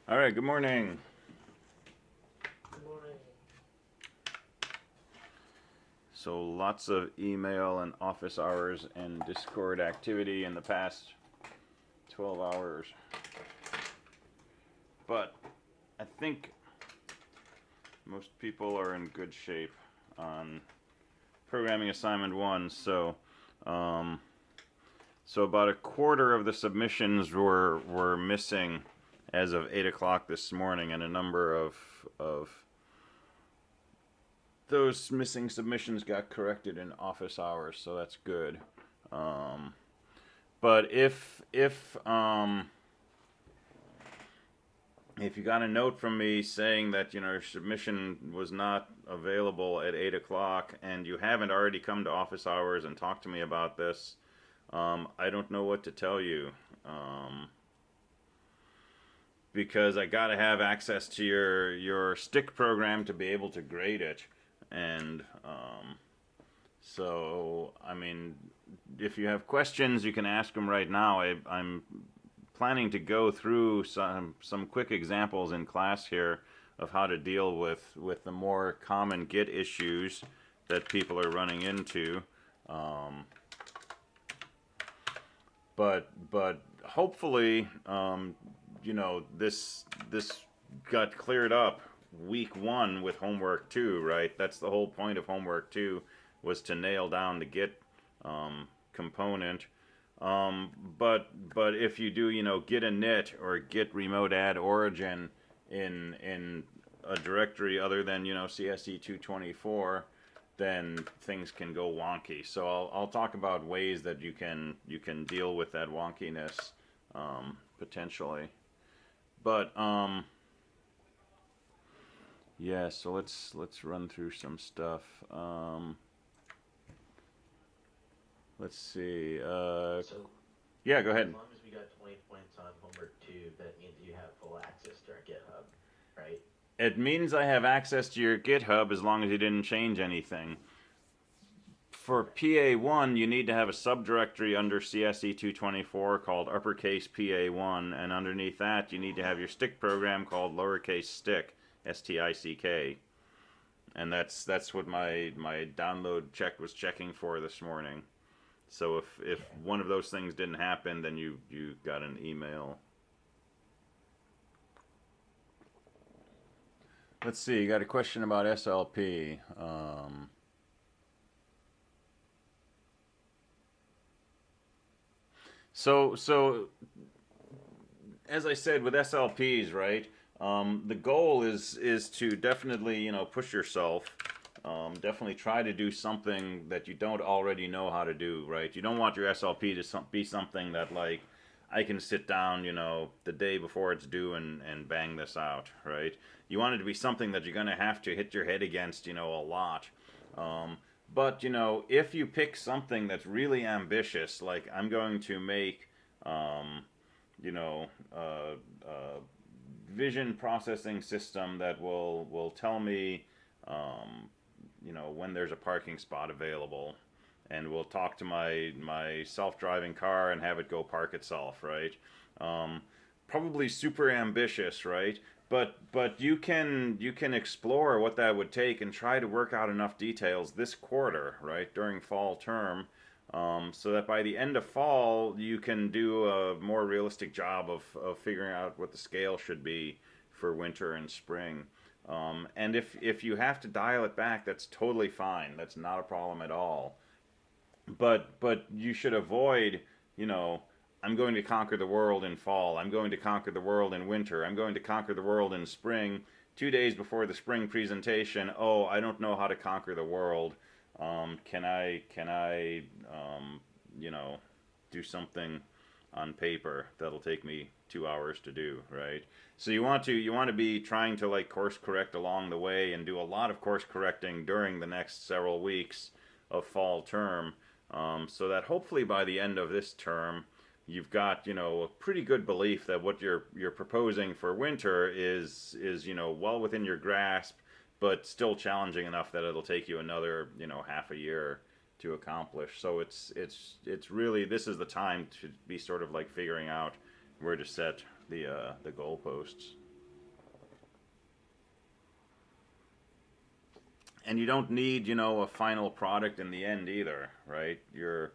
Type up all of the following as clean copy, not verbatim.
All right, good morning. Good morning. So lots of email and office hours and Discord activity in the past 12 hours. But I think most people are in good shape on programming assignment 1. Um, so about a quarter of the submissions were missing as of 8 o'clock this morning, and a number of those missing submissions got corrected in office hours, so that's good. Um, but if you got a note from me saying that your submission was not available at 8 o'clock and you haven't already come to office hours and talked to me about this, I don't know what to tell you. Because I gotta have access to your stick program to be able to grade it, and so I mean, if you have questions, you can ask them right now. I'm planning to go through some quick examples in class here of how to deal with the more common Git issues that people are running into. Um, but hopefully, this got cleared up week 1 with homework 2, right? That's the whole point of homework 2, was to nail down the Git component. Um, but if you do, git init or git remote add origin in a directory other than CSE224, then things can go wonky. So I'll talk about ways that you can deal with that wonkiness, potentially. But yeah, so let's run through some stuff. Let's see. So, Yeah, go as ahead. long as we got 20 points on homework 2, that means you have full access to our GitHub, right? It means I have access to your GitHub as long as you didn't change anything. For Okay. PA1, you need to have a subdirectory under CSE224 called uppercase PA1, and underneath that, you need to have your stick program called lowercase stick, STICK. And that's what my download check was checking for this morning. So if Okay. one of those things didn't happen, then you got an email. Let's see. You got a question about SLP. So as I said with SLPs, right? The goal is to definitely push yourself. Definitely try to do something that you don't already know how to do, right? You don't want your SLP to be something that, like, I can sit down, the day before it's due and bang this out, right? You want it to be something that you're gonna have to hit your head against, a lot. Um, but if you pick something that's really ambitious, like I'm going to make, um, you know, uh, uh, vision processing system that will tell me, um, when there's a parking spot available, and will talk to my self-driving car and have it go park itself, right? Um, Probably super ambitious, right? But you can explore what that would take and try to work out enough details this quarter, right, during fall term, so that by the end of fall you can do a more realistic job of figuring out what the scale should be for winter and spring. And if you have to dial it back, that's totally fine. That's not a problem at all. But you should avoid, you know, I'm going to conquer the world in fall. I'm going to conquer the world in winter. I'm going to conquer the world in spring. 2 days before the spring presentation, oh, I don't know how to conquer the world. Can I you know, do something on paper that'll take me 2 hours to do, right? So you want to be trying to, like, course correct along the way and do a lot of course correcting during the next several weeks of fall term, so that hopefully by the end of this term you've got a pretty good belief that what you're proposing for winter is well within your grasp, but still challenging enough that it'll take you another half a year to accomplish. So it's really, this is the time to be sort of like figuring out where to set the goalposts. And you don't need, you know, a final product in the end either, right? Your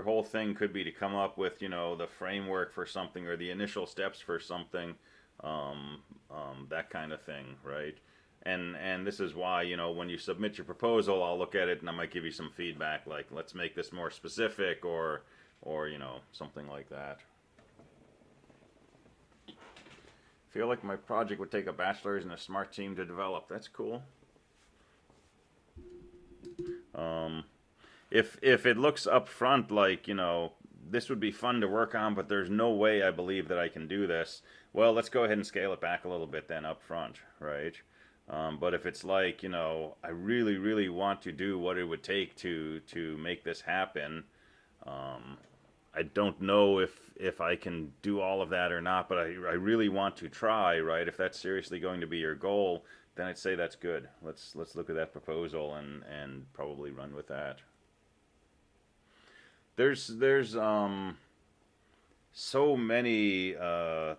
whole thing could be to come up with, you know, the framework for something or the initial steps for something, that kind of thing, right? And this is why, you know, when you submit your proposal, I'll look at it and I might give you some feedback, like let's make this more specific, or you know, something like that. Feel like my project would take a bachelor's and a smart team to develop. That's cool. If it looks up front like, you know, this would be fun to work on, but there's no way I believe that I can do this, well, let's go ahead and scale it back a little bit then up front, right? But if it's like, you know, I really, really want to do what it would take to make this happen, I don't know if I can do all of that or not, but I really want to try, right? If that's seriously going to be your goal, then I'd say that's good. Let's look at that proposal and probably run with that. There's so many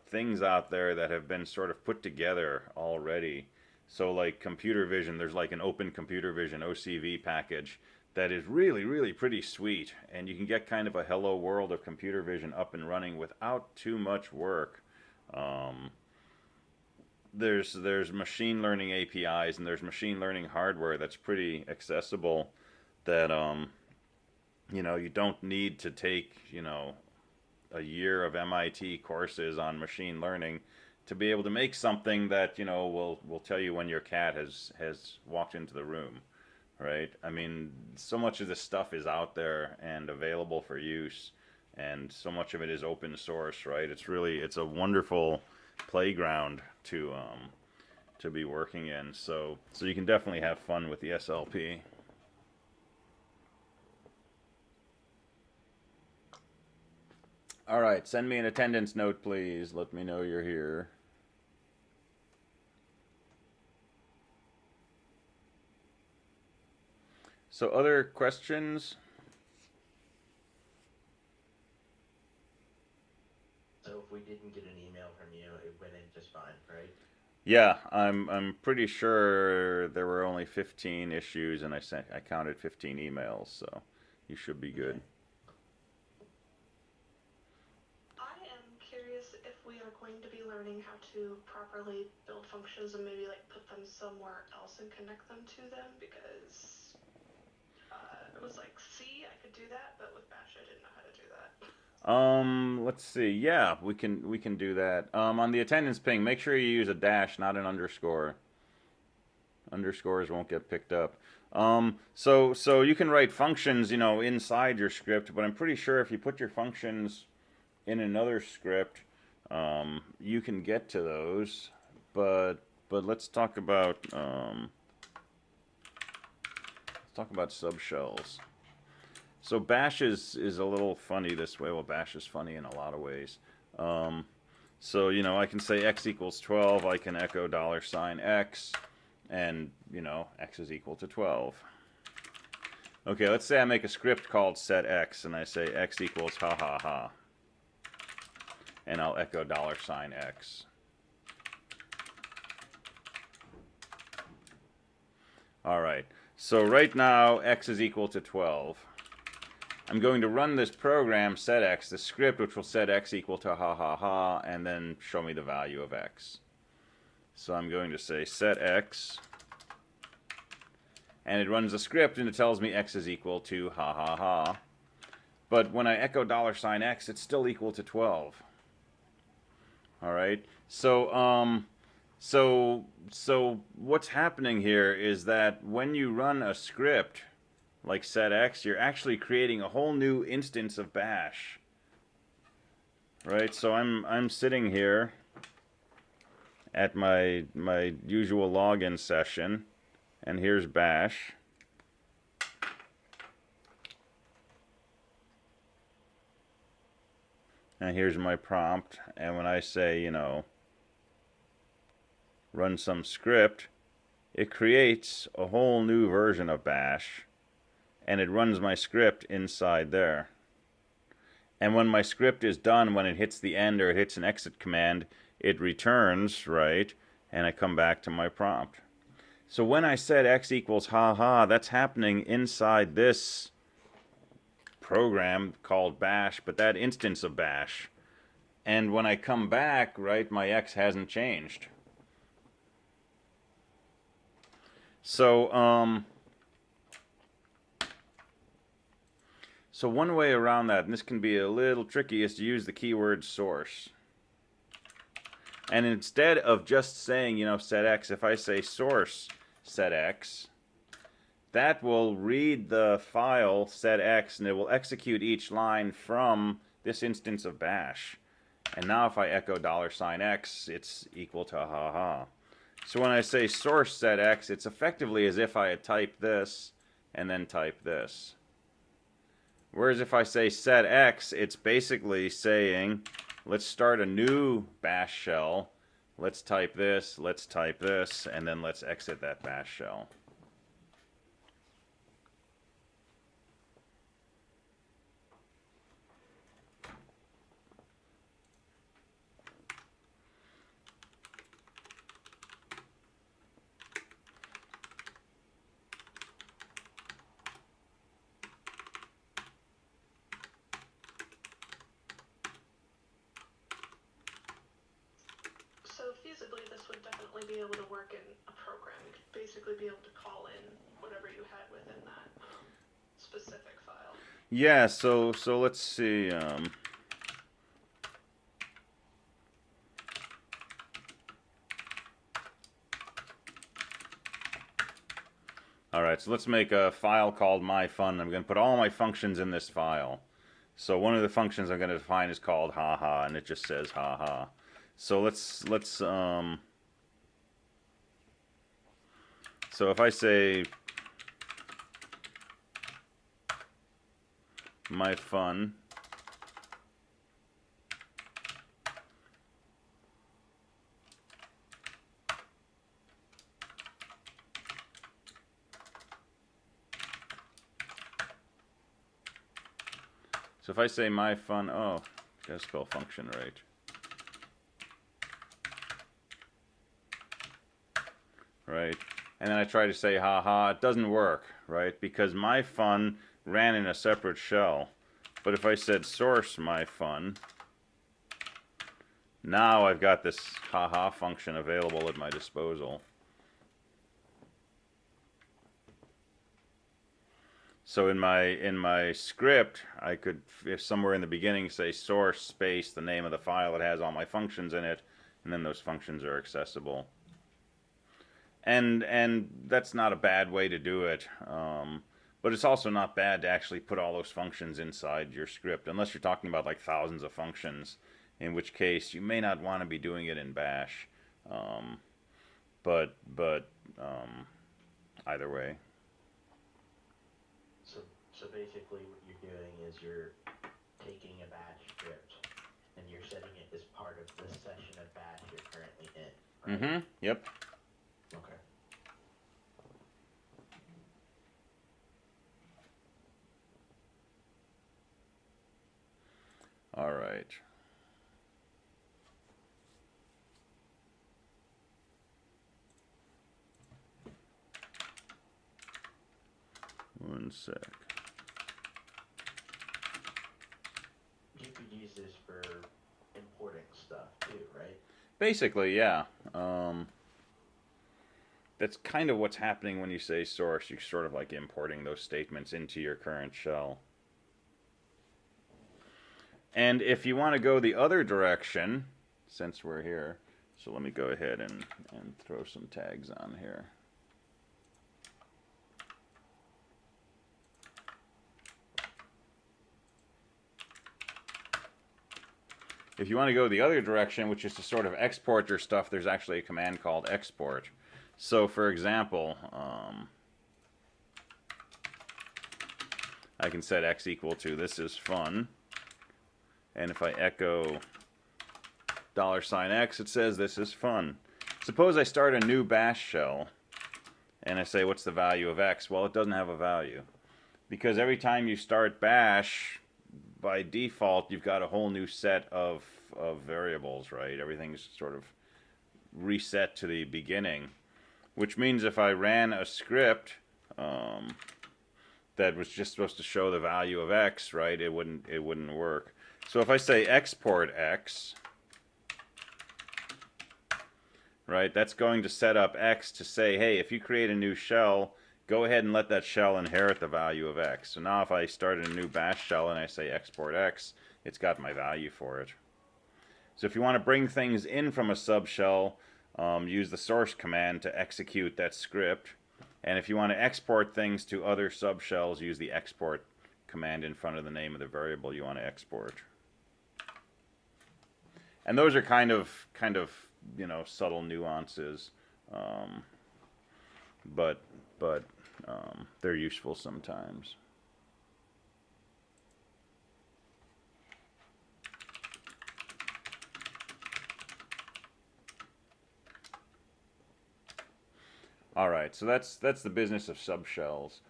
things out there that have been sort of put together already. So like computer vision, there's like an open computer vision OCV package that is really, really pretty sweet, and you can get kind of a hello world of computer vision up and running without too much work. There's machine learning APIs and there's machine learning hardware that's pretty accessible that you know, you don't need to take, you know, a year of MIT courses on machine learning to be able to make something that, you know, will tell you when your cat has walked into the room, right? I mean, so much of this stuff is out there and available for use, and so much of it is open source, right? It's a wonderful playground to be working in. So you can definitely have fun with the SLP. All right, send me an attendance note, please. Let me know you're here. So other questions? So if we didn't get an email from you, it went in just fine, right? Yeah, I'm pretty sure there were only 15 issues, and I counted 15 emails, so you should be good. I am curious if we are going to be learning how to properly build functions and maybe like put them somewhere else and connect them to them, because it was like C, I could do that, but with Bash I didn't know how to do that. Let's see. Yeah, we can do that. On the attendance ping, make sure you use a dash, not an underscore. Underscores won't get picked up. So you can write functions, you know, inside your script, but I'm pretty sure if you put your functions in another script, you can get to those. But let's talk about subshells. So Bash is a little funny this way. Well, Bash is funny in a lot of ways. So, you know, I can say x equals 12. I can echo $x, and, you know, x is equal to 12. Okay, let's say I make a script called setx, and I say x equals ha ha ha. And I'll echo $x. All right. So right now, x is equal to 12. I'm going to run this program, setx, the script which will set x equal to ha ha ha, and then show me the value of x. So I'm going to say setx, and it runs the script and it tells me x is equal to ha ha ha. But when I echo $x, it's still equal to 12. All right. So what's happening here is that when you run a script like setx, you're actually creating a whole new instance of Bash. Right? So I'm sitting here at my usual login session, and here's Bash. And here's my prompt, and when I say, you know, run some script, it creates a whole new version of Bash, and it runs my script inside there. And when my script is done, when it hits the end or it hits an exit command, it returns, right, and I come back to my prompt. So when I said x equals haha, that's happening inside this program called bash, but that instance of bash. And when I come back, right, my x hasn't changed. So, so one way around that, and this can be a little tricky, is to use the keyword source. And instead of just saying, set x, if I say source set x, that will read the file set x, and it will execute each line from this instance of bash. And now if I echo $x, it's equal to haha. So when I say source set x, it's effectively as if I had typed this and then typed this. Whereas if I say set x, it's basically saying, let's start a new bash shell. Let's type this, and then let's exit that bash shell. So feasibly, this would definitely be able to work in a program. You could basically be able to call in whatever you had within that specific file. Yeah, so let's see. All right, so let's make a file called myfun. I'm going to put all my functions in this file. So one of the functions I'm going to define is called haha, and it just says haha. So let's so if I say myfun, so if I say myfun, oh, gotta spell function right. Right, and then I try to say haha, it doesn't work, right? Because myfun ran in a separate shell. But if I said source myfun, now I've got this haha function available at my disposal. So in my script, I could, if somewhere in the beginning, say source space the name of the file that has all my functions in it, and then those functions are accessible. And that's not a bad way to do it, but it's also not bad to actually put all those functions inside your script, unless you're talking about like thousands of functions, in which case you may not want to be doing it in bash. But either way. So basically what you're doing is you're taking a bash script and you're setting it as part of this session of bash you're currently in, right? Yep. Okay. All right. One sec. You could use this for importing stuff too, right? Basically, yeah. That's kind of what's happening when you say source. You're sort of like importing those statements into your current shell. And if you want to go the other direction, since we're here, so let me go ahead and throw some tags on here. If you want to go the other direction, which is to sort of export your stuff, there's actually a command called export. So for example, I can set x equal to this is fun. And if I echo $x, it says this is fun. Suppose I start a new bash shell and I say, what's the value of x? Well, it doesn't have a value. Because every time you start bash, by default, you've got a whole new set of variables, right? Everything's sort of reset to the beginning. which means if I ran a script that was just supposed to show the value of x, right, it wouldn't work. So if I say export x, right, that's going to set up x to say, hey, if you create a new shell, go ahead and let that shell inherit the value of x. So now if I started a new bash shell and I say export x, it's got my value for it. So if you want to bring things in from a subshell, use the source command to execute that script. And if you want to export things to other subshells, use the export command in front of the name of the variable you want to export. And those are kind of subtle nuances, but they're useful sometimes. All right, so that's the business of subshells.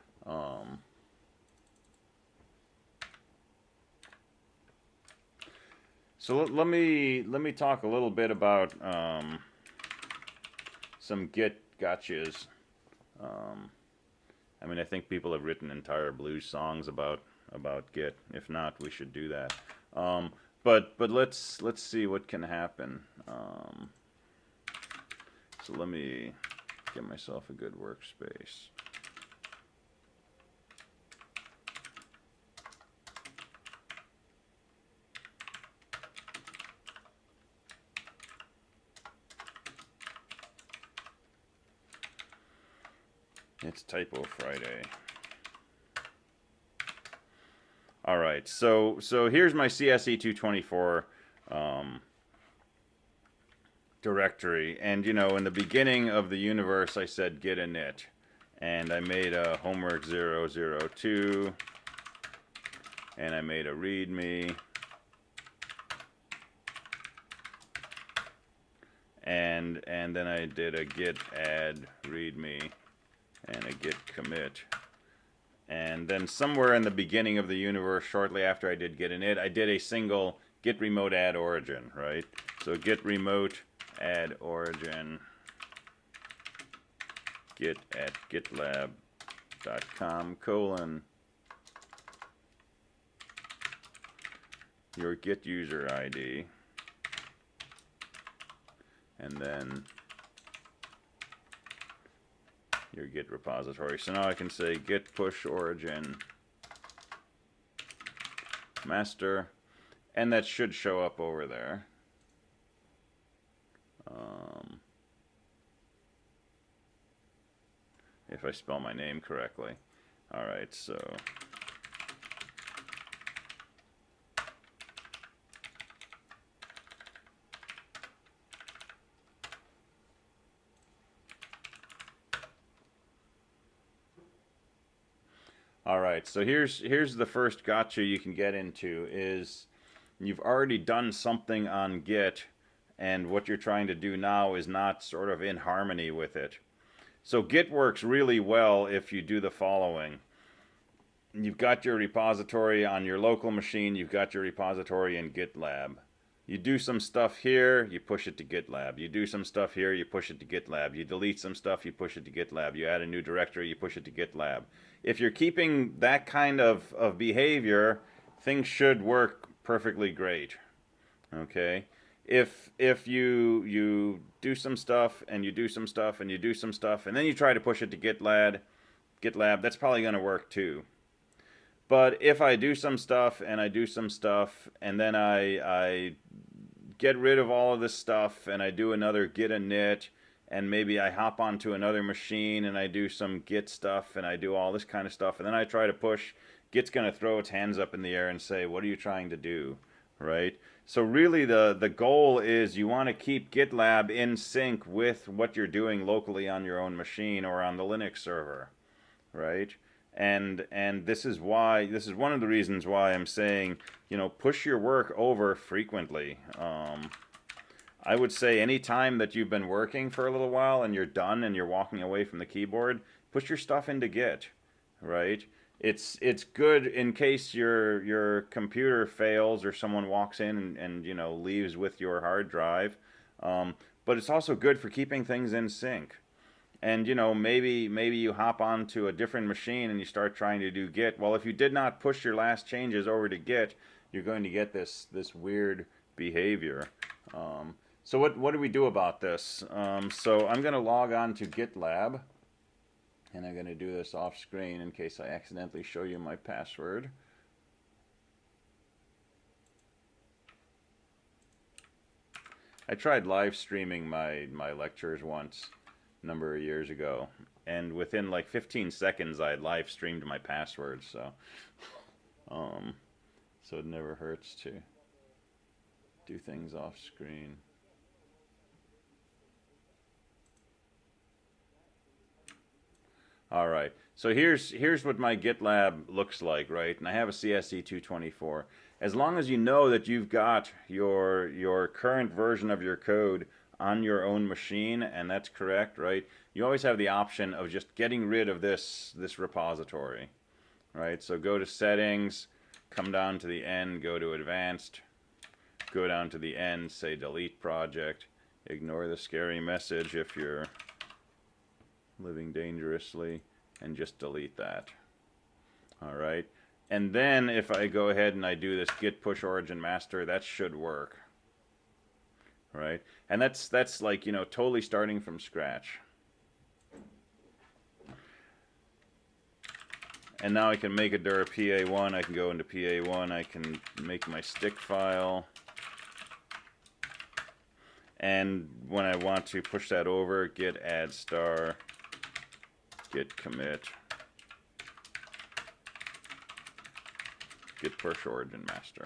So let me talk a little bit about some Git gotchas. I mean, I think people have written entire blues songs about Git. If not, we should do that. But let's see what can happen. So let me get myself a good workspace. It's Typo Friday. All right, so here's my CSE224 directory, and in the beginning of the universe I said git init, and I made a homework 002, and I made a readme, and then I did a git add readme and a git commit. And then somewhere in the beginning of the universe, shortly after I did git init, I did a single git remote add origin, right? So git remote add origin git at gitlab.com : your git user ID, and then your git repository. So now I can say git push origin master, and that should show up over there. If I spell my name correctly. All right, so all right, so here's the first gotcha you can get into is you've already done something on Git, and what you're trying to do now is not sort of in harmony with it. So Git works really well if you do the following. You've got your repository on your local machine, you've got your repository in GitLab. You do some stuff here, you push it to GitLab. You do some stuff here, you push it to GitLab. You delete some stuff, you push it to GitLab. You add a new directory, you push it to GitLab. If you're keeping that kind of behavior, things should work perfectly great. Okay? If you do some stuff and you do some stuff and you do some stuff and then you try to push it to GitLab, that's probably going to work too. But if I do some stuff and I do some stuff and then I get rid of all of this stuff and I do another git init and maybe I hop onto another machine and I do some git stuff and I do all this kind of stuff and then I try to push, Git's going to throw its hands up in the air and say, what are you trying to do, right? So really the goal is you want to keep GitLab in sync with what you're doing locally on your own machine or on the Linux server, right? And this is one of the reasons why I'm saying, push your work over frequently. I would say any time that you've been working for a little while and you're done and you're walking away from the keyboard, push your stuff into Git, right? It's good in case your computer fails or someone walks in and leaves with your hard drive, but it's also good for keeping things in sync. And maybe you hop onto a different machine and you start trying to do Git. Well, if you did not push your last changes over to Git, you're going to get this weird behavior. So what do we do about this? So I'm going to log on to GitLab, and I'm going to do this off screen in case I accidentally show you my password. I tried live streaming my lectures once a number of years ago, and within like 15 seconds I had live streamed my password, so it never hurts to do things off screen. All right, so here's what my GitLab looks like, right? And I have a CSE224. As long as you know that you've got your current version of your code on your own machine, and that's correct, right? You always have the option of just getting rid of this repository, right? So go to Settings, come down to the end, go to Advanced, go down to the end, say Delete Project, ignore the scary message if you're living dangerously, and just delete that. All right, and then if I go ahead and I do this git push origin master, that should work. Right, and that's like totally starting from scratch. And now I can make a dir PA1. I can go into PA1. I can make my stick file. And when I want to push that over, git add star, git commit, git push origin master.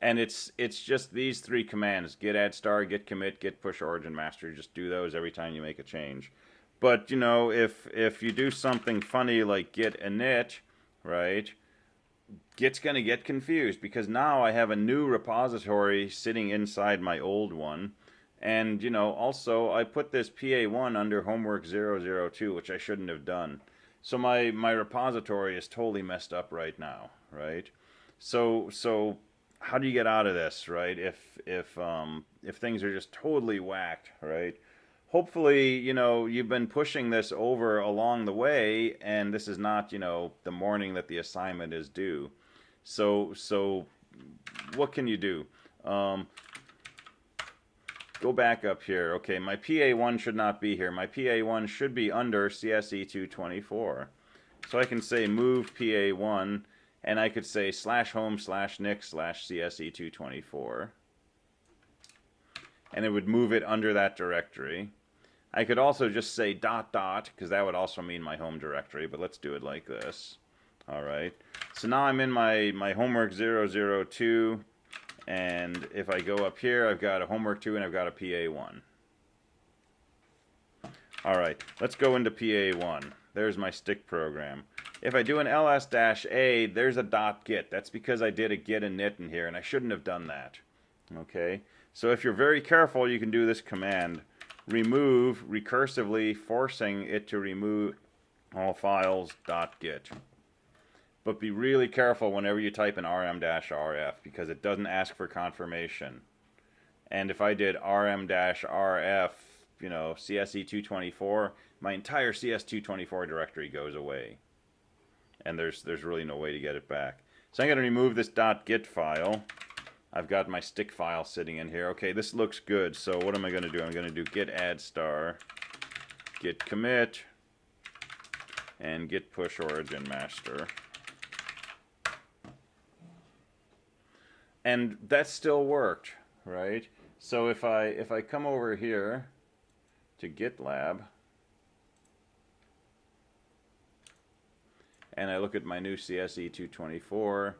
And it's just these three commands: git add star, git commit, git push origin master. Just do those every time you make a change. But if you do something funny like git init, right, Git's going to get confused because now I have a new repository sitting inside my old one. And, also I put this PA1 under homework 002, which I shouldn't have done. So my repository is totally messed up right now, right? So how do you get out of this, right? If things are just totally whacked, right? Hopefully, you've been pushing this over along the way, and this is not, the morning that the assignment is due. So what can you do? Go back up here. Okay, my PA1 should not be here. My PA1 should be under CSE224. So I can say move PA1, and I could say /home/nic/CSE224. And it would move it under that directory. I could also just say ... because that would also mean my home directory, but let's do it like this. All right. So now I'm in my homework 002, and if I go up here, I've got a homework 2 and I've got a PA1. All right, let's go into PA1. There's my stick program. If I do an ls-a, there's a .git. That's because I did a git init in here, and I shouldn't have done that. Okay, so if you're very careful, you can do this command: remove, recursively forcing it to remove all files .git. But be really careful whenever you type in rm-rf, because it doesn't ask for confirmation. And if I did rm-rf, CSE224, my entire CS224 directory goes away. And there's really no way to get it back. So I'm going to remove this .git file. I've got my stick file sitting in here. Okay, this looks good. So what am I going to do? I'm going to do git add star, git commit, and git push origin master. And that still worked, right? So if I come over here to GitLab and I look at my new CSE224,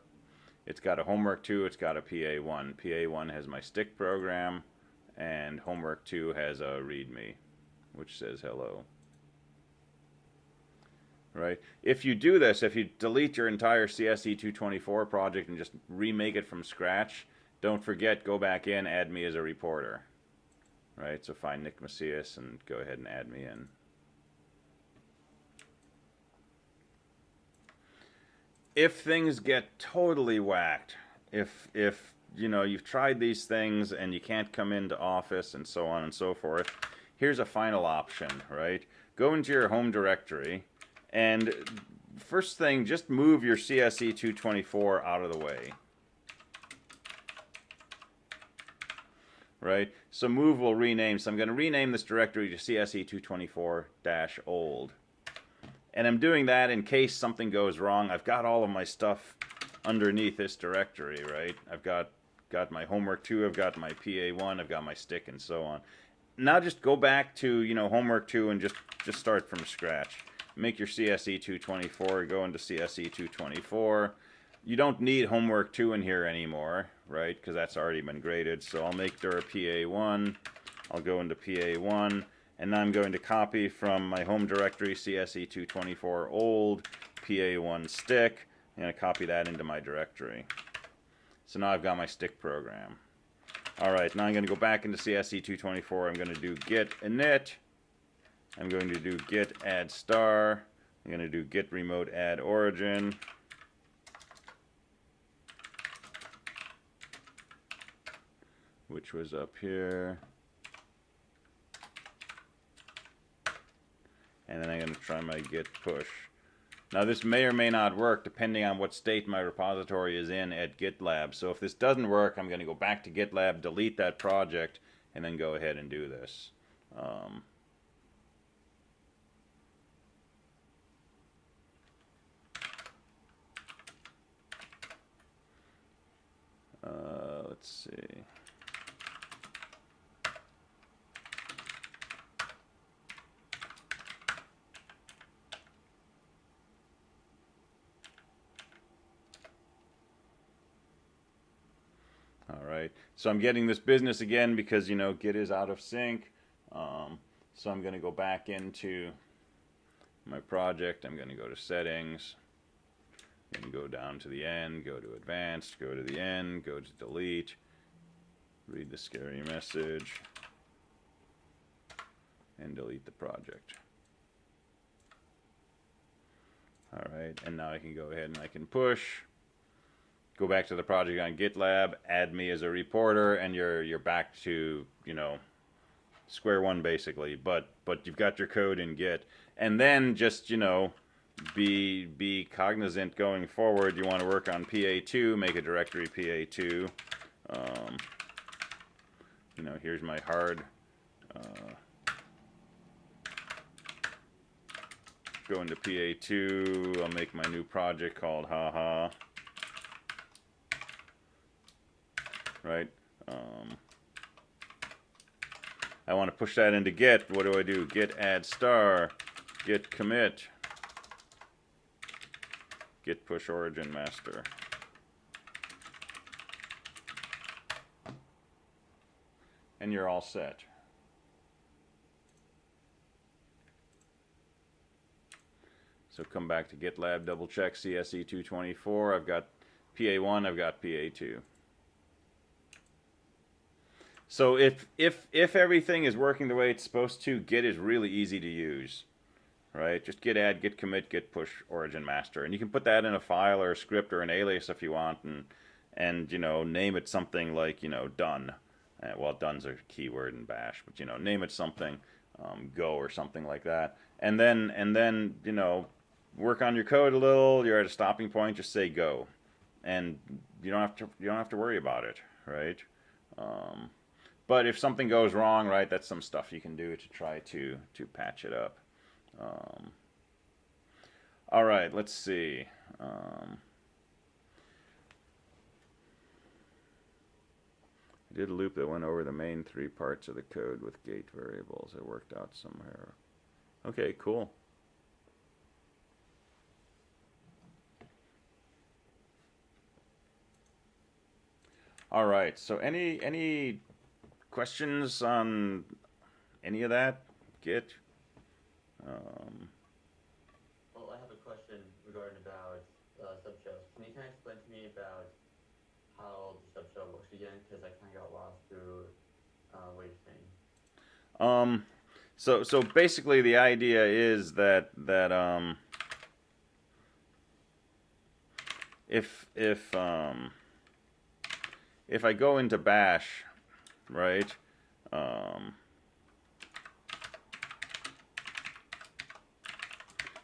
it's got a homework 2, it's got a PA1. PA1 has my stick program, and homework 2 has a README, which says hello. Right? If you do this, if you delete your entire CSE224 project and just remake it from scratch, don't forget, go back in, add me as a reporter. Right? So find Nick Macias and go ahead and add me in. If things get totally whacked, if you've tried these things and you can't come into Office and so on and so forth, here's a final option, right? Go into your home directory, and first thing, just move your CSE224 out of the way. Right? So move will rename. So I'm going to rename this directory to CSE224-old. And I'm doing that in case something goes wrong. I've got all of my stuff underneath this directory, right? I've got my homework 2, I've got my PA1, I've got my stick, and so on. Now just go back to, you know, homework 2 and just start from scratch. Make your CSE224, go into CSE224. You don't need homework 2 in here anymore, right? Because that's already been graded. So I'll make dir PA1. I'll go into PA1. And now I'm going to copy from my home directory CSE224 old PA1 stick. I'm going to copy that into my directory. So now I've got my stick program. Alright, now I'm going to go back into CSE224. I'm going to do git init. I'm going to do git add star. I'm going to do git remote add origin. Which was up here. And then I'm going to try my git push. Now this may or may not work depending on what state my repository is in at GitLab. So if this doesn't work, I'm going to go back to GitLab, delete that project, and then go ahead and do this. Let's see. All right, so I'm getting this business again because, you know, Git is out of sync. So I'm going to go back into my project. I'm going to go to settings, and go down to the end, go to advanced, go to the end, go to delete, read the scary message, and delete the project. All right, and now I can go ahead and I can push. Go back to the project on GitLab, add me as a reporter, and you're back to, you know, square one basically. But you've got your code in Git, and then just, you know, be cognizant going forward. You want to work on PA2, make a directory PA2. You know, here's my hard. Go into PA2. I'll make my new project called haha. Right? I want to push that into Git. What do? Git add star, git commit, git push origin master. And you're all set. So come back to GitLab, double check CSE224. I've got PA1, I've got PA2. So if everything is working the way it's supposed to, Git is really easy to use, right? Just git add, git commit, git push origin master, and you can put that in a file or a script or an alias if you want, and you know, name it something like, you know, done. Well, done's a keyword in Bash, but, you know, name it something, go or something like that, and then you know, work on your code a little. You're at a stopping point, just say go, and you don't have to worry about it, right? But if something goes wrong, right, that's some stuff you can do to try to patch it up. All right, let's see. I did a loop that went over the main 3 parts of the code with gate variables. It worked out somewhere. Okay, cool. All right, so any questions on any of that? Git? Well, I have a question regarding about subshells. Can you kind of explain to me about how the subshell works again? Because I kind of got lost through what you're saying. So basically the idea is that if I go into Bash, right,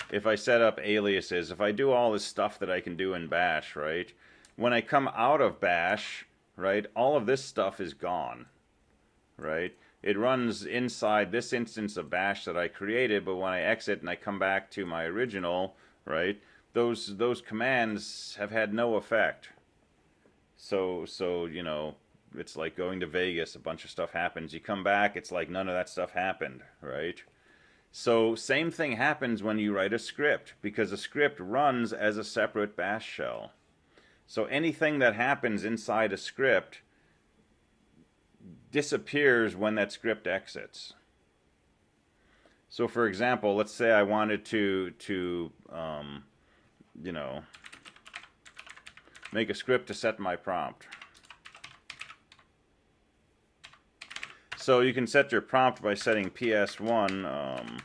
if I set up aliases, if I do all this stuff that I can do in bash, right? When I come out of bash, right, all of this stuff is gone, right? It runs inside this instance of bash that I created, but when I exit and I come back to my original, right, those commands have had no effect. So you know, it's like going to Vegas, a bunch of stuff happens. You come back, it's like none of that stuff happened, right? So same thing happens when you write a script, because a script runs as a separate bash shell. So anything that happens inside a script disappears when that script exits. So for example, let's say I wanted to you know, make a script to set my prompt. So you can set your prompt by setting PS1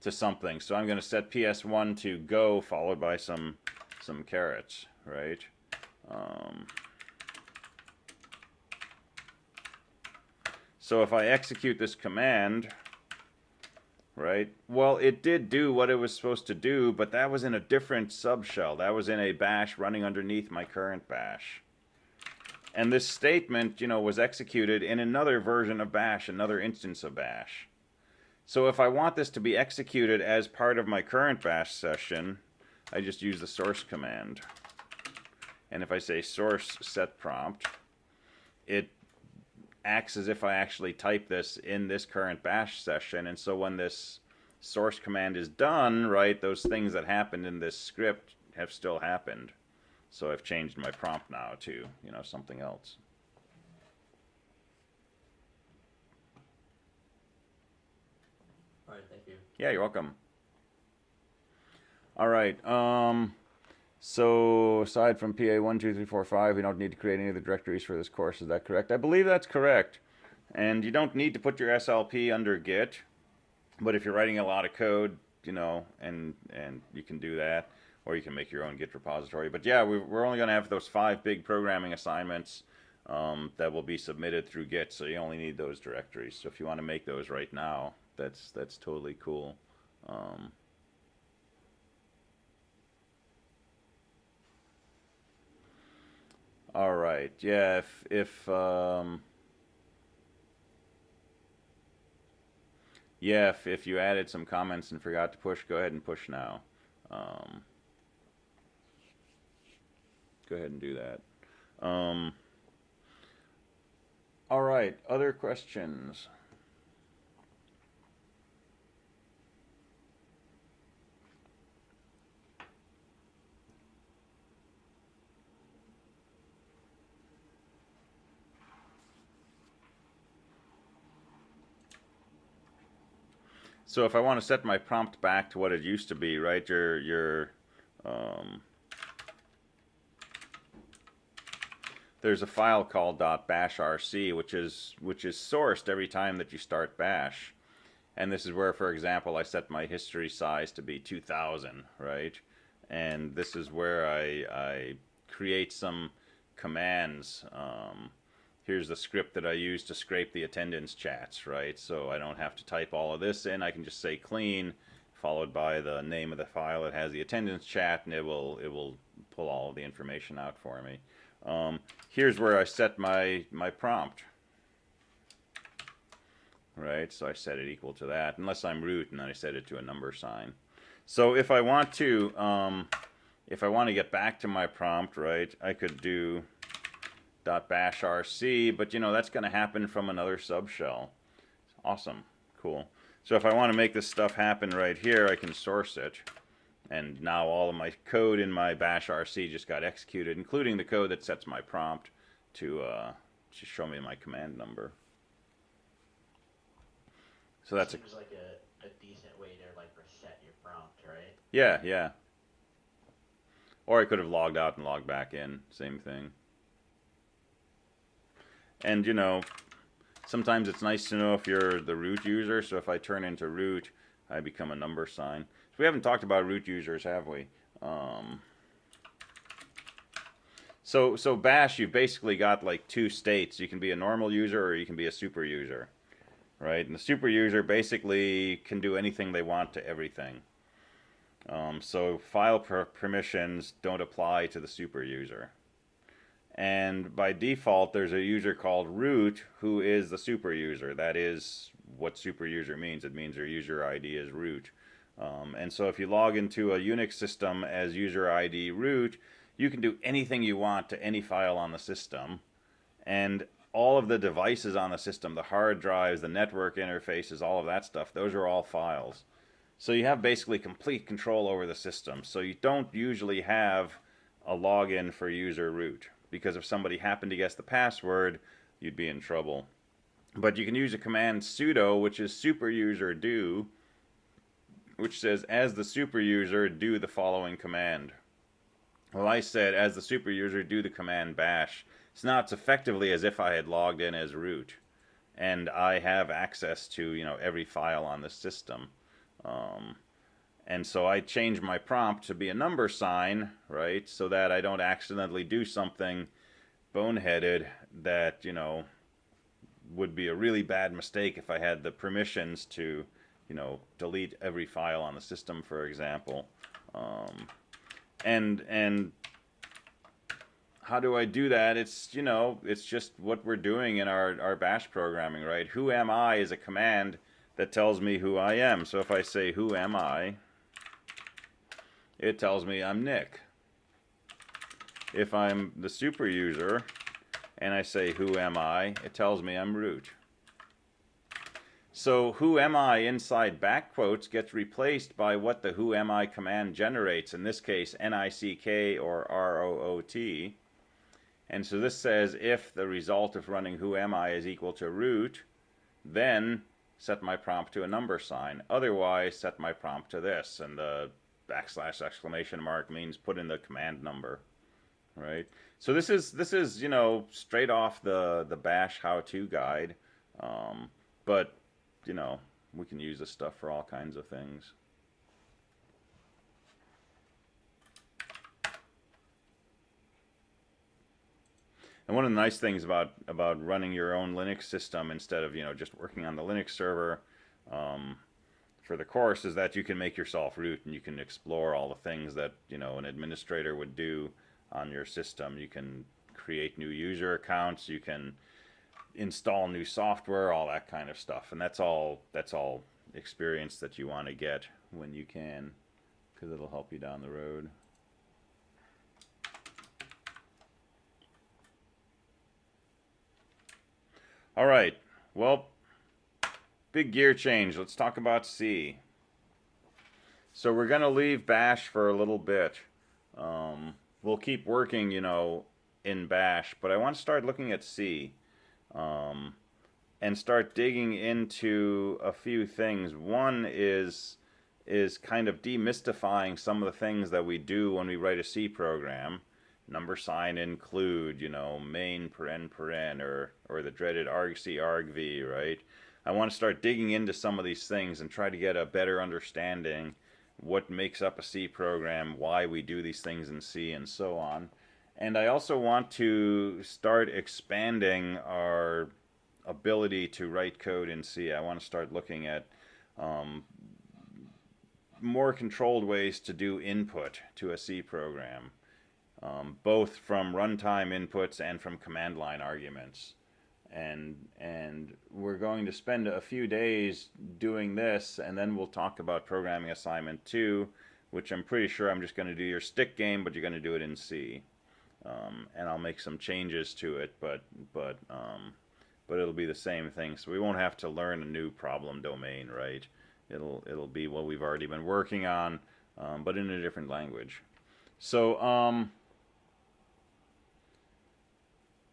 to something. So I'm going to set PS1 to go, followed by some carrots, right? So if I execute this command, right, well, it did do what it was supposed to do, but that was in a different subshell. That was in a bash running underneath my current bash. And this statement, you know, was executed in another version of bash, another instance of bash. So if I want this to be executed as part of my current bash session, I just use the source command. And if I say source set prompt, it acts as if I actually type this in this current bash session. And so when this source command is done, right, those things that happened in this script have still happened. So I've changed my prompt now to, you know, something else. All right, thank you. Yeah, you're welcome. All right. So aside from PA 1, 2, 3, 4, 5, we don't need to create any of the directories for this course. Is that correct? I believe that's correct. And you don't need to put your SLP under Git. But if you're writing a lot of code, you know, and you can do that. Or you can make your own Git repository. But yeah, we're only going to have those 5 big programming assignments that will be submitted through Git. So you only need those directories. So if you want to make those right now, that's totally cool. All right. Yeah. If you added some comments and forgot to push, go ahead and push now. Go ahead and do that. All right, other questions? So if I want to set my prompt back to what it used to be, right, there's a file called .bashrc, which is sourced every time that you start bash. And this is where, for example, I set my history size to be 2000, right? And this is where I create some commands. Here's the script that I use to scrape the attendance chats, right? So I don't have to type all of this in. I can just say clean, followed by the name of the file that has the attendance chat, and it will pull all of the information out for me. Here's where I set my prompt, right? So I set it equal to that, unless I'm root, and then I set it to a number sign. So if I want to get back to my prompt, right, I could do .bashrc, but you know that's going to happen from another subshell. Awesome, cool. So if I want to make this stuff happen right here, I can source it. And now all of my code in my bashrc just got executed, including the code that sets my prompt to show me my command number. So that's seems like a decent way to like reset your prompt, right? Yeah, yeah. Or I could have logged out and logged back in, same thing. And you know, sometimes it's nice to know if you're the root user. So if I turn into root, I become a number sign. We haven't talked about root users, have we? So bash, you've basically got like 2 states. You can be a normal user or you can be a super user. right? And the super user basically can do anything they want to everything. So file permissions don't apply to the super user. And by default, there's a user called root who is the super user. That is what super user means. It means their user ID is root. And so if you log into a Unix system as user ID root, you can do anything you want to any file on the system. And all of the devices on the system, the hard drives, the network interfaces, all of that stuff, those are all files. So you have basically complete control over the system. So you don't usually have a login for user root, because if somebody happened to guess the password, you'd be in trouble. But you can use a command sudo, which is super user do, which says as the super user do the following command. Well, I said as the super user do the command bash. So now it's effectively as if I had logged in as root, and I have access to, you know, every file on the system. And so I changed my prompt to be a number sign, right, so that I don't accidentally do something boneheaded that, you know, would be a really bad mistake if I had the permissions to, you know, delete every file on the system, for example. And how do I do that? It's, you know, it's just what we're doing in our bash programming, right? Who am I is a command that tells me who I am. So if I say who am I, it tells me I'm Nick. If I'm the super user and I say who am I, it tells me I'm root. So who am I inside back quotes gets replaced by what the who am I command generates, in this case NICK or ROOT. And so this says if the result of running who am I is equal to root, then set my prompt to a number sign. Otherwise, set my prompt to this, and the \! means put in the command number, right? So this is you know, straight off the bash how-to guide, but you know, we can use this stuff for all kinds of things. And one of the nice things about running your own Linux system instead of, you know, just working on the Linux server for the course is that you can make yourself root, and you can explore all the things that, you know, an administrator would do on your system. You can create new user accounts, you can install new software, all that kind of stuff. And that's all experience that you want to get when you can, because it'll help you down the road. All right, well, big gear change. Let's talk about C. So we're going to leave bash for a little bit. We'll keep working, you know, in bash, but I want to start looking at C and start digging into a few things. One is kind of demystifying some of the things that we do when we write a C program. Number sign include, you know, main paren, or the dreaded argc argv, right? I want to start digging into some of these things and try to get a better understanding what makes up a C program, why we do these things in C, and so on. And I also want to start expanding our ability to write code in C. I want to start looking at more controlled ways to do input to a C program. Both from runtime inputs and from command line arguments. And we're going to spend a few days doing this, and then we'll talk about programming assignment 2, which I'm pretty sure I'm just going to do your stick game, but you're going to do it in C. And I'll make some changes to it, but it'll be the same thing. So we won't have to learn a new problem domain, right? It'll be what we've already been working on, but in a different language. So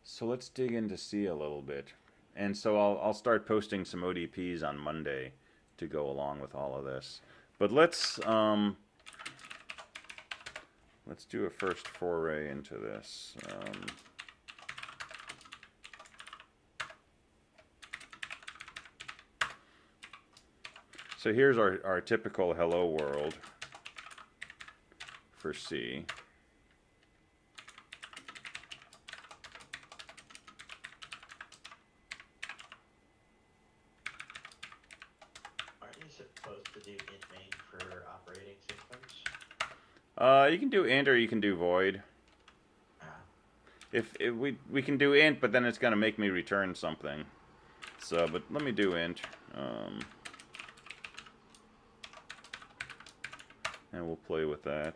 so let's dig into C a little bit. And so I'll start posting some ODPs on Monday to go along with all of this. But let's do a first foray into this. So here's our typical hello world for C. do int main for operating systems? You can do int or you can do void. If we can do int, but then it's going to make me return something. So, but let me do int. And we'll play with that.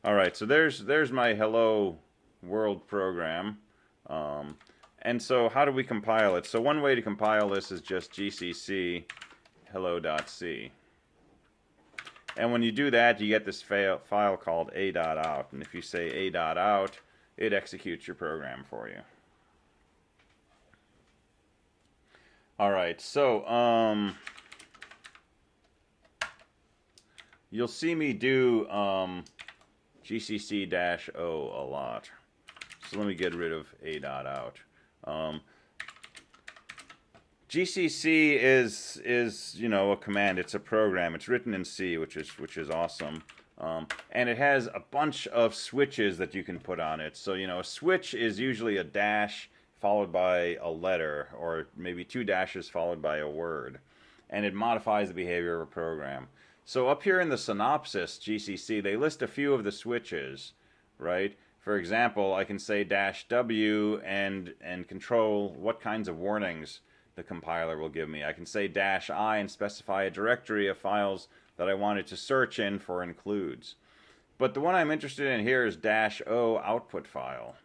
All right, so there's my hello world program. And so how do we compile it? So one way to compile this is just gcc hello.c. And when you do that, you get this file called a.out. And if you say a.out, it executes your program for you. All right, so you'll see me do gcc-o a lot. So let me get rid of a.out. GCC is you know, a command. It's a program. It's written in C, which is awesome. And it has a bunch of switches that you can put on it. So, you know, a switch is usually a dash followed by a letter, or maybe 2 dashes followed by a word. And it modifies the behavior of a program. So up here in the synopsis, GCC, they list a few of the switches, right? For example, I can say -w and control what kinds of warnings the compiler will give me. I can say -i and specify a directory of files that I wanted to search in for includes. But the one I'm interested in here is -o output file.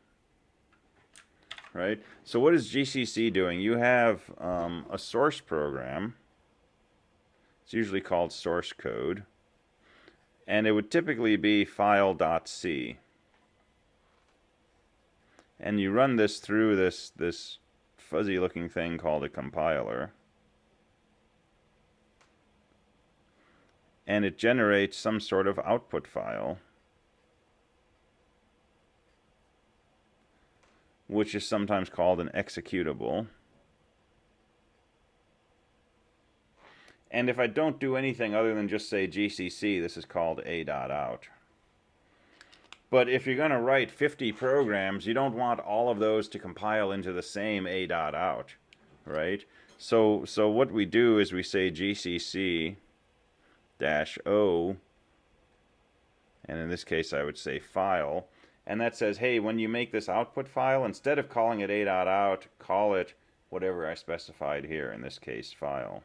Right? So what is GCC doing? You have a source program. It's usually called source code. And it would typically be file.c. And you run this through this fuzzy looking thing called a compiler. And it generates some sort of output file, which is sometimes called an executable. And if I don't do anything other than just say GCC, this is called a.out. But if you're going to write 50 programs, you don't want all of those to compile into the same a.out, right? So what we do is we say GCC-o, and in this case I would say file, and that says, hey, when you make this output file, instead of calling it a.out, call it whatever I specified here, in this case file.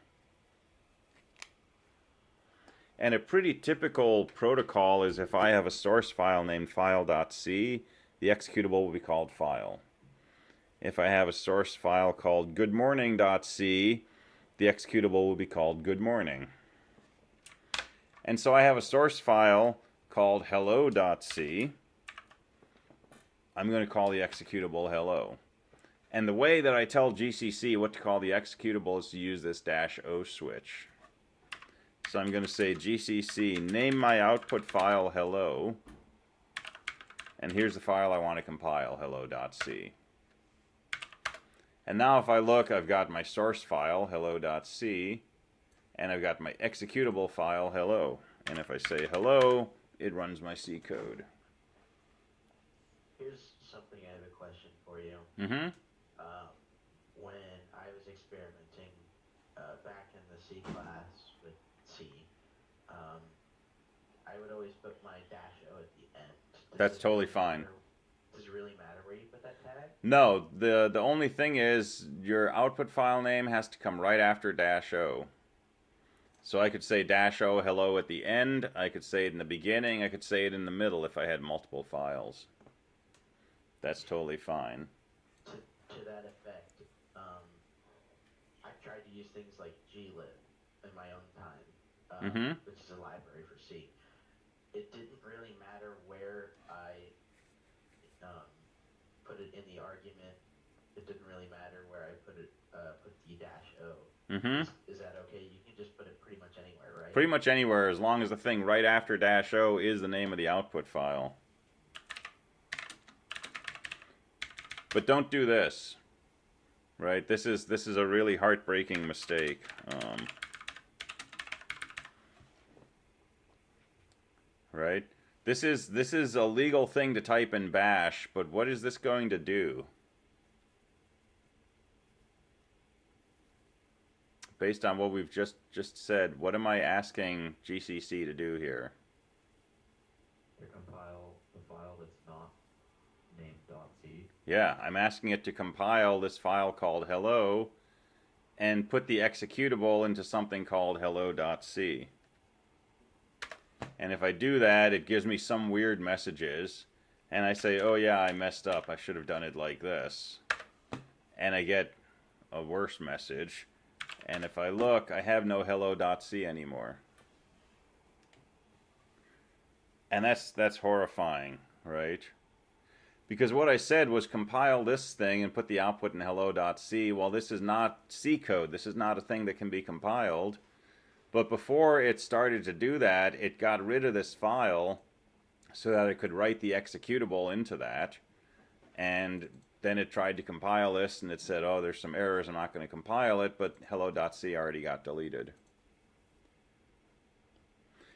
And a pretty typical protocol is if I have a source file named file.c, the executable will be called file. If I have a source file called goodmorning.c, the executable will be called goodmorning. And so I have a source file called hello.c. I'm going to call the executable hello. And the way that I tell GCC what to call the executable is to use this -o switch. So I'm going to say GCC, name my output file hello, and here's the file I want to compile, hello.c. And now if I look, I've got my source file, hello.c, and I've got my executable file, hello. And if I say hello, it runs my C code. Here's something I have a question for you. Mm-hmm. When I was experimenting back in the C class with C, I would always put my -o at the end. That's totally fine. Does it really matter where you put that tag? No, the only thing is your output file name has to come right after -o. So I could say -o hello at the end, I could say it in the beginning, I could say it in the middle if I had multiple files. That's totally fine. To that effect, I've tried to use things like glib in my own time, which is a library for C. It didn't really matter where I put it in the argument. It didn't really matter where I put it, put the -o. Is that okay? You can just put it pretty much anywhere, right? Pretty much anywhere, as long as the thing right after -o is the name of the output file. But don't do this, right? This is a really heartbreaking mistake. Right? This is a legal thing to type in bash, but what is this going to do? based on what we've just said, what am I asking GCC to do here? To compile the file that's not named.c. Yeah, I'm asking it to compile this file called hello and put the executable into something called hello.c. And if I do that, it gives me some weird messages. And I say, oh yeah, I messed up. I should have done it like this. And I get a worse message. And if I look, I have no hello.c anymore. And that's horrifying, right? Because what I said was compile this thing and put the output in hello.c. Well, this is not C code. This is not a thing that can be compiled. But before it started to do that, it got rid of this file so that it could write the executable into that. And then it tried to compile this, and it said, oh, there's some errors, I'm not going to compile it, but hello.c already got deleted.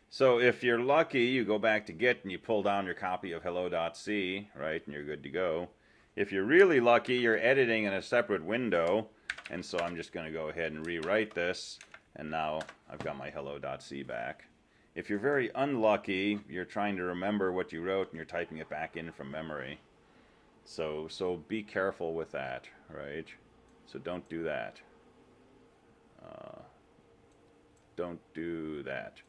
So if you're lucky, you go back to Git and you pull down your copy of hello.c, right, and you're good to go. If you're really lucky, you're editing in a separate window, and so I'm just going to go ahead and rewrite this, and now I've got my hello.c back. If you're very unlucky, you're trying to remember what you wrote and you're typing it back in from memory. So be careful with that, right? So don't do that. Don't do that.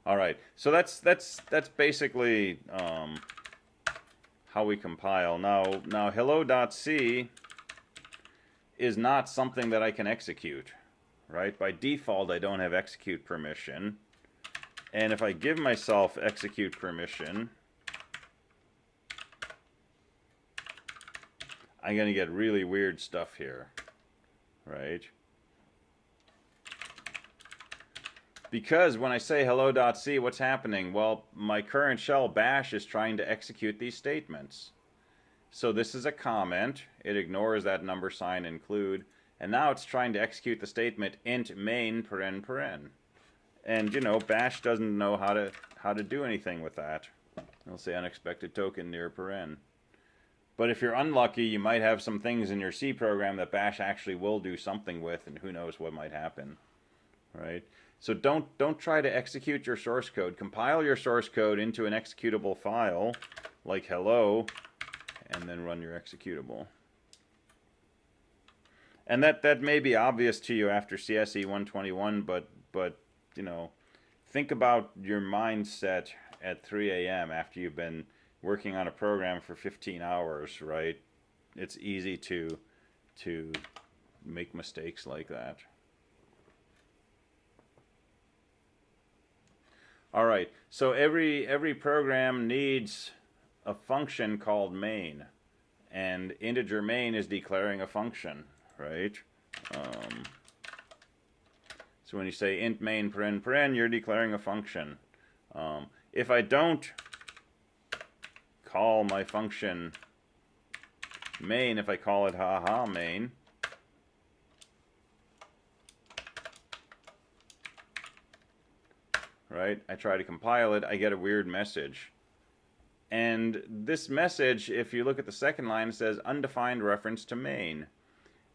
All right, so that's basically how we compile. Now hello.c is not something that I can execute, right? By default, I don't have execute permission. And if I give myself execute permission, I'm going to get really weird stuff here, right? Because when I say hello.c, what's happening? Well, my current shell bash is trying to execute these statements. So this is a comment. It ignores that number sign include. And now it's trying to execute the statement int main paren paren. And, you know, bash doesn't know how to do anything with that. It'll say unexpected token near paren. But if you're unlucky, you might have some things in your C program that bash actually will do something with, and who knows what might happen, right? So don't try to execute your source code. Compile your source code into an executable file like hello, and then run your executable. And that may be obvious to you after CSE224A, but you know, think about your mindset at 3 a.m. after you've been working on a program for 15 hours, right? It's easy to make mistakes like that. All right, so every program needs a function called main, and integer main is declaring a function, right? So when you say int main paren paren, you're declaring a function. If I don't call my function main, if I call it haha main, right? I try to compile it, I get a weird message. And this message, if you look at the second line, it says undefined reference to main.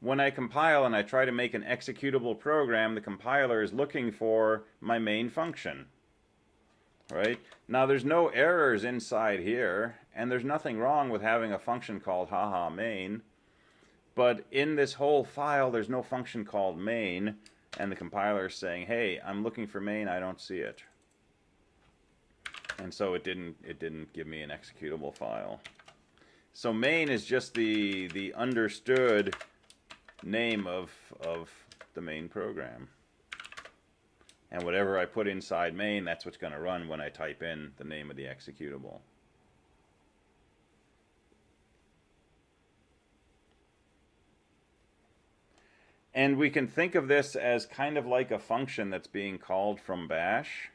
When I compile and I try to make an executable program, the compiler is looking for my main function, right? Now there's no errors inside here, and there's nothing wrong with having a function called haha main, but in this whole file there's no function called main, and the compiler is saying, hey, I'm looking for main, I don't see it. And so it didn't give me an executable file. So main is just the understood name of the main program. And whatever I put inside main, that's what's going to run when I type in the name of the executable. And we can think of this as kind of like a function that's being called from bash.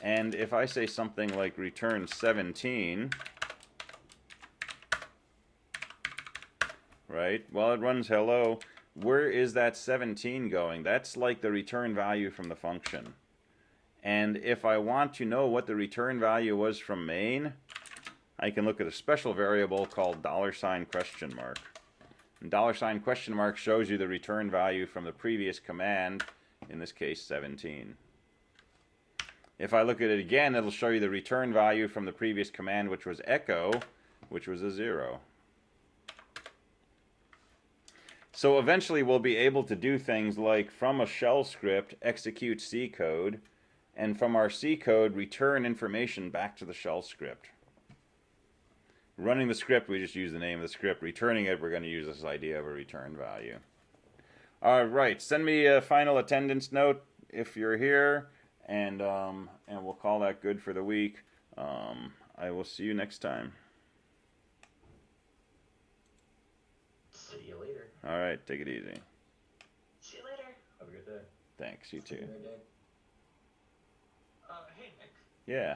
And if I say something like return 17, right? Well, it runs hello. Where is that 17 going? That's like the return value from the function. And if I want to know what the return value was from main, I can look at a special variable called $? And $? shows you the return value from the previous command, in this case 17. If I look at it again, it'll show you the return value from the previous command, which was echo, which was a 0. So eventually we'll be able to do things like, from a shell script, execute C code, and from our C code, return information back to the shell script. Running the script, we just use the name of the script. Returning it, we're going to use this idea of a return value. All right, send me a final attendance note if you're here, and we'll call that good for the week. I will see you next time. See you later. All right, take it easy. See you later. Have a good day. Thanks, you too. Hey, Nick. Yeah.